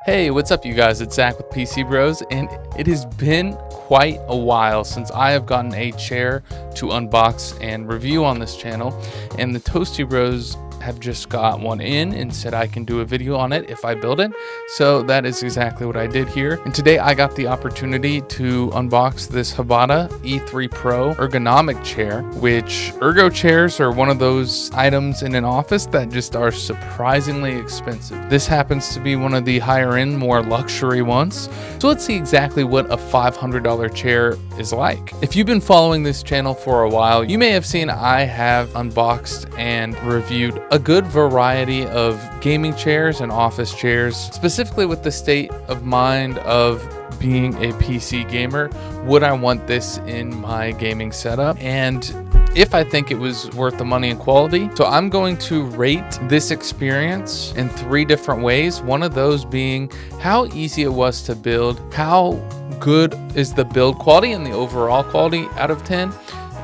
Hey, what's up you guys? It's Zach with PCBros, and it has been quite a while since I have gotten a chair to unbox and review on this channel, and the ToastyBros have just got one in and said I can do a video on it if I build it. So that is exactly what I did here. And today I got the opportunity to unbox this HBADA E3 Pro ergonomic chair, which ergo chairs are one of those items in an office that just are surprisingly expensive. This happens to be one of the higher end, more luxury ones. So let's see exactly what a $500 chair is like. If you've been following this channel for a while, you may have seen I have unboxed and reviewed a good variety of gaming chairs and office chairs, specifically with the state of mind of being a PC gamer. Would I want this in my gaming setup? And if I think it was worth the money and quality. So I'm going to rate this experience in 3 different ways. One of those being how easy it was to build, how good is the build quality and the overall quality out of 10,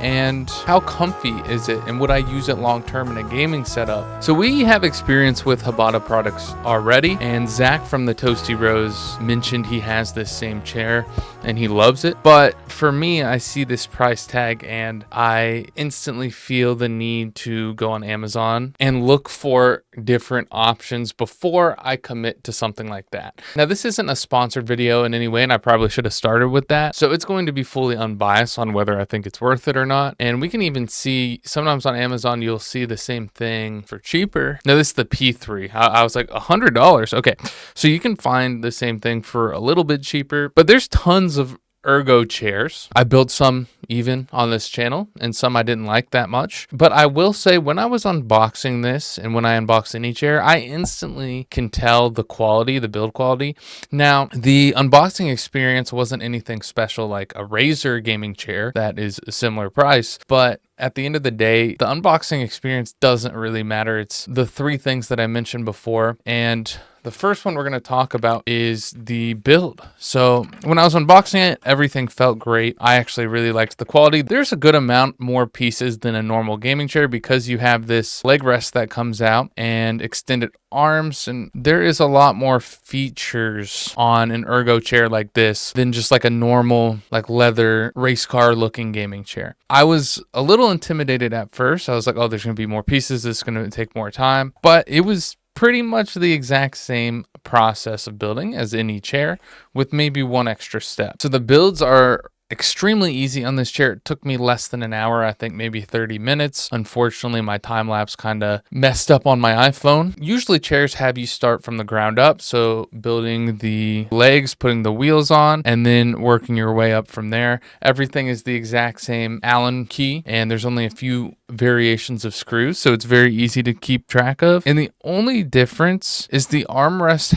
and how comfy is it, and would I use it long term in a gaming setup? So we have experience with HBADA products already, and Zach from the ToastyBros mentioned he has this same chair and he loves it. But for me, I see this price tag and I instantly feel the need to go on Amazon and look for different options before I commit to something like that. Now, this isn't a sponsored video in any way, and I probably should have started with that. So it's going to be fully unbiased on whether I think it's worth it or not. And we can even see sometimes on Amazon, you'll see the same thing for cheaper. Now, this is the P3. I was like $100. Okay. So you can find the same thing for a little bit cheaper, but there's tons of ergo chairs. I built some even on this channel, and some I didn't like that much. But I will say, when I was unboxing this and when I unbox any chair, I instantly can tell the quality, the build quality. Now, the unboxing experience wasn't anything special like a Razer gaming chair that is a similar price, but at the end of the day, the unboxing experience doesn't really matter. It's the 3 things that I mentioned before. And the first one we're going to talk about is the build. So when I was unboxing it, everything felt great. I actually really liked the quality. There's a good amount more pieces than a normal gaming chair because you have this leg rest that comes out and extended arms, and there is a lot more features on an ergo chair like this than just like a normal like leather race car looking gaming chair. I was a little intimidated at first. I was like, oh, there's going to be more pieces. This is going to take more time, but it was pretty much the exact same process of building as any chair with maybe one extra step. So the builds are extremely easy on this chair. It took me less than an hour, I think maybe 30 minutes. Unfortunately, my time lapse kind of messed up on my iPhone. Usually chairs have you start from the ground up, so building the legs, putting the wheels on, and then working your way up from there. Everything is the exact same Allen key, and there's only a few variations of screws, so it's very easy to keep track of. And the only difference is the armrest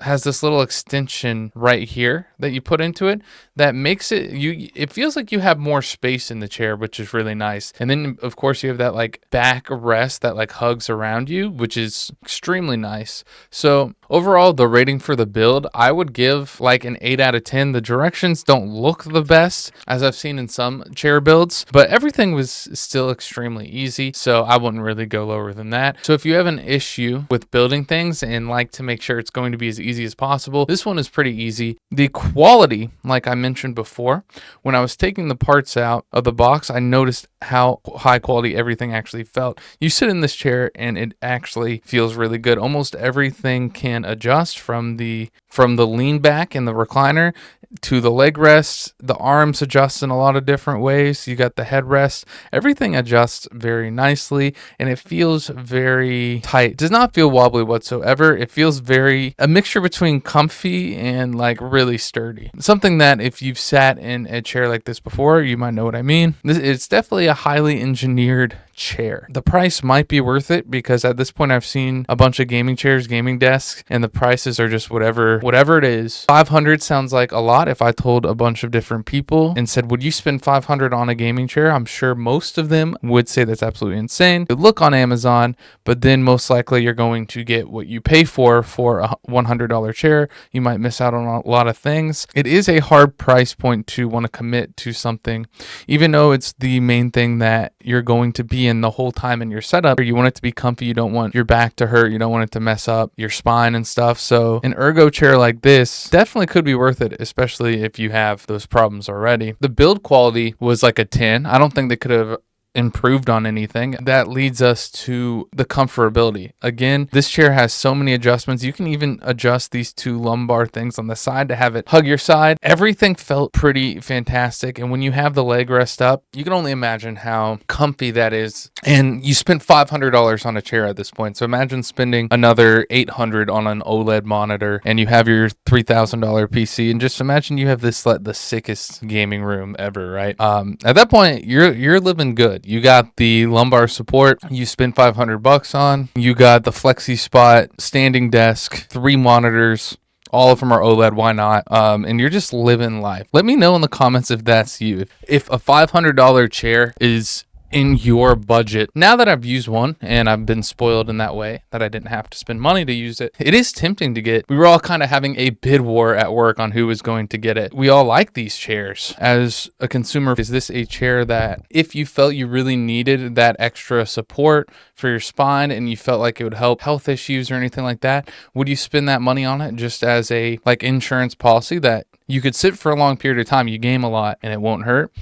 has this little extension right here that you put into it that makes it feels like you have more space in the chair, which is really nice. And then of course you have that like back rest that like hugs around you, which is extremely nice. So overall, the rating for the build, I would give like an 8 out of 10. The directions don't look the best as I've seen in some chair builds, but everything was still extremely easy, so I wouldn't really go lower than that. So if you have an issue with building things and like to make sure it's going to be as easy as possible, this one is pretty easy. The quality, like I mentioned before, when I was taking the parts out of the box, I noticed how high quality everything actually felt. You sit in this chair and it actually feels really good. Almost everything can adjust from the lean back in the recliner to the leg rest. The arms adjust in a lot of different ways. You got the headrest. Everything adjusts very nicely and it feels very tight. It does not feel wobbly whatsoever. It feels a mixture between comfy and like really sturdy. Something that if you've sat in a chair like this before, you might know what I mean. It's definitely a highly engineered chair. The price might be worth it because at this point I've seen a bunch of gaming chairs, gaming desks, and the prices are just whatever whatever it is. 500 sounds like a lot. If I told a bunch of different people and said, would you spend 500 on a gaming chair? I'm sure most of them would say that's absolutely insane. You look on Amazon, but then most likely you're going to get what you pay for a $100 chair. You might miss out on a lot of things. It is a hard price point to want to commit to something, even though it's the main thing that you're going to be in the whole time in your setup. You want it to be comfy. You don't want your back to hurt. You don't want it to mess up your spine and stuff. So an ergo chair like this definitely could be worth it, especially if you have those problems already. The build quality was like a 10. I don't think they could have improved on anything. That leads us to the comfortability. Again, this chair has so many adjustments. You can even adjust these two lumbar things on the side to have it hug your side. Everything felt pretty fantastic. And when you have the leg rest up, you can only imagine how comfy that is. And you spent $500 on a chair at this point. So imagine spending another $800 on an OLED monitor and you have your $3,000 PC, and just imagine you have this like the sickest gaming room ever, right? At that point, you're living good. You got the lumbar support you spent $500 on. You got the flexi spot, standing desk, 3 monitors. All of them are OLED. Why not? And you're just living life. Let me know in the comments if that's you. If a $500 chair is in your budget. Now that I've used one and I've been spoiled in that way that I didn't have to spend money to use it, it is tempting to get. We were all kind of having a bid war at work on who was going to get it. We all like these chairs. As a consumer, is this a chair that if you felt you really needed that extra support for your spine and you felt like it would help health issues or anything like that, would you spend that money on it just as a like insurance policy that you could sit for a long period of time, you game a lot and it won't hurt?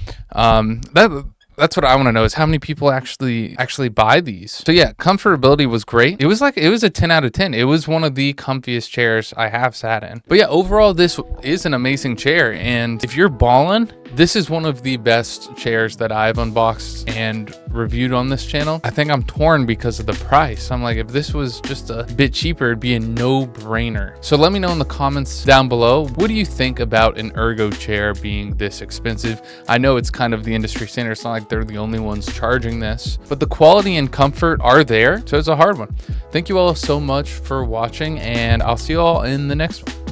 That's what I want to know, is how many people actually buy these. So yeah, comfortability was great. It was a 10 out of 10. It was one of the comfiest chairs I have sat in. But yeah, overall, this is an amazing chair. And if you're balling, this is one of the best chairs that I've unboxed and reviewed on this channel. I think I'm torn because of the price. I'm like, if this was just a bit cheaper, it'd be a no-brainer. So let me know in the comments down below, what do you think about an ergo chair being this expensive? I know it's kind of the industry standard. It's not like they're the only ones charging this, but the quality and comfort are there. So it's a hard one. Thank you all so much for watching, and I'll see you all in the next one.